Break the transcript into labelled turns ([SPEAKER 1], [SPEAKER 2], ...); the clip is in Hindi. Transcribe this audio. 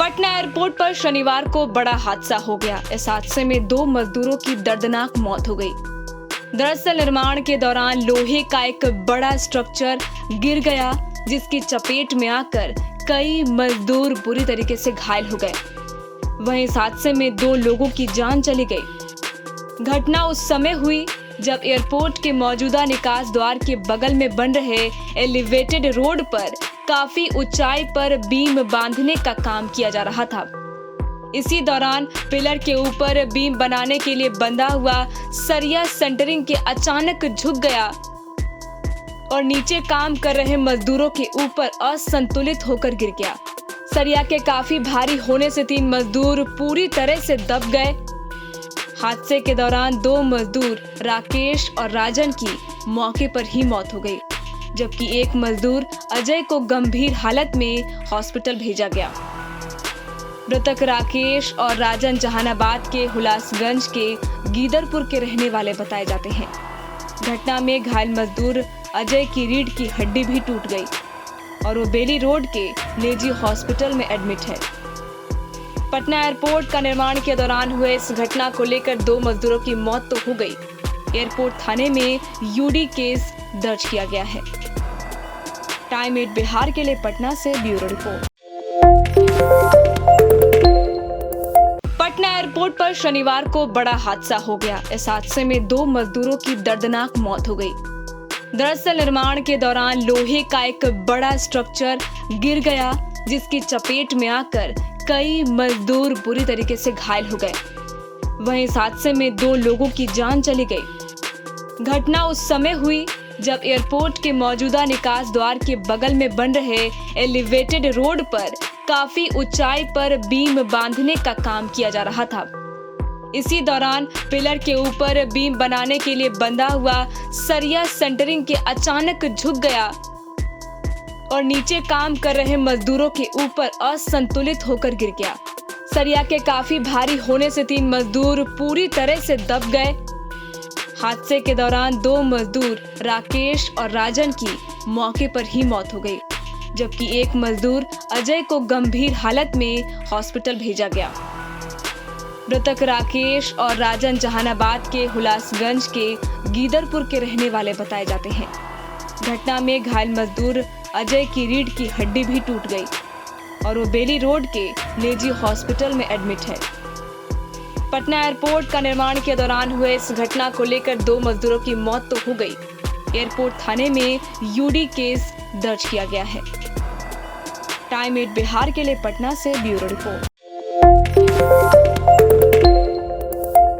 [SPEAKER 1] पटना एयरपोर्ट पर शनिवार को बड़ा हादसा हो गया। इस हादसे में 2 मजदूरों की दर्दनाक मौत हो गई। दरअसल निर्माण के दौरान लोहे का एक बड़ा स्ट्रक्चर गिर गया, जिसकी चपेट में आकर कई मजदूर बुरी तरीके से घायल हो गए। वहीं इस हादसे में 2 लोगों की जान चली गई। घटना उस समय हुई जब एयरपोर्ट के मौजूदा निकास द्वार के बगल में बन रहे एलिवेटेड रोड पर काफी ऊंचाई पर बीम बांधने का काम किया जा रहा था। इसी दौरान पिलर के ऊपर बीम बनाने के लिए बंधा हुआ सरिया सेंटरिंग के अचानक झुक गया और नीचे काम कर रहे मजदूरों के ऊपर असंतुलित होकर गिर गया। सरिया के काफी भारी होने से 3 मजदूर पूरी तरह से दब गए। हादसे के दौरान 2 मजदूर राकेश और राजन की मौके पर ही मौत हो गई, जबकि एक मजदूर अजय को गंभीर हालत में हॉस्पिटल भेजा गया। मृतक राकेश और राजन जहानाबाद के हुलासगंज के गीदरपुर के रहने वाले बताए जाते हैं। घटना में घायल मजदूर अजय की रीढ़ की हड्डी भी टूट गई और वो बेली रोड के निजी हॉस्पिटल में एडमिट है। पटना एयरपोर्ट का निर्माण के दौरान हुए इस घटना को लेकर 2 मजदूरों की मौत तो हो गई। एयरपोर्ट थाने में यूडी केस दर्ज किया गया है। टाइम 8 बिहार के लिए पटना से ब्यूरो रिपोर्ट। पटना एयरपोर्ट पर शनिवार को बड़ा हादसा हो गया। इस हादसे में 2 मजदूरों की दर्दनाक मौत हो गई। दरअसल निर्माण के दौरान लोहे का एक बड़ा स्ट्रक्चर गिर गया, जिसकी चपेट में आकर कई मजदूर बुरी तरीके से घायल हो गए। वहीं इस हादसे में 2 लोगों की जान चली गई। घटना उस समय हुई जब एयरपोर्ट के मौजूदा निकास द्वार के बगल में बन रहे एलिवेटेड रोड पर काफी ऊंचाई पर बीम बांधने का काम किया जा रहा था। इसी दौरान पिलर के ऊपर बीम बनाने के लिए बंधा हुआ सरिया सेंटरिंग के अचानक झुक गया और नीचे काम कर रहे मजदूरों के ऊपर असंतुलित होकर गिर गया। सरिया के काफी भारी होने से 3 मजदूर पूरी तरह से दब गए। हादसे के दौरान 2 मजदूर राकेश और राजन की मौके पर ही मौत हो गई, जबकि एक मजदूर अजय को गंभीर हालत में हॉस्पिटल भेजा गया। मृतक राकेश और राजन जहानाबाद के हुलासगंज के गीदरपुर के रहने वाले बताए जाते हैं। घटना में घायल मजदूर अजय की रीढ़ की हड्डी भी टूट गई और वो बेली रोड के निजी हॉस्पिटल में एडमिट है। पटना एयरपोर्ट का निर्माण के दौरान हुए इस घटना को लेकर 2 मजदूरों की मौत तो हो गई। एयरपोर्ट थाने में यूडी केस दर्ज किया गया है। टाइम 8 बिहार के लिए पटना से ब्यूरो रिपोर्ट।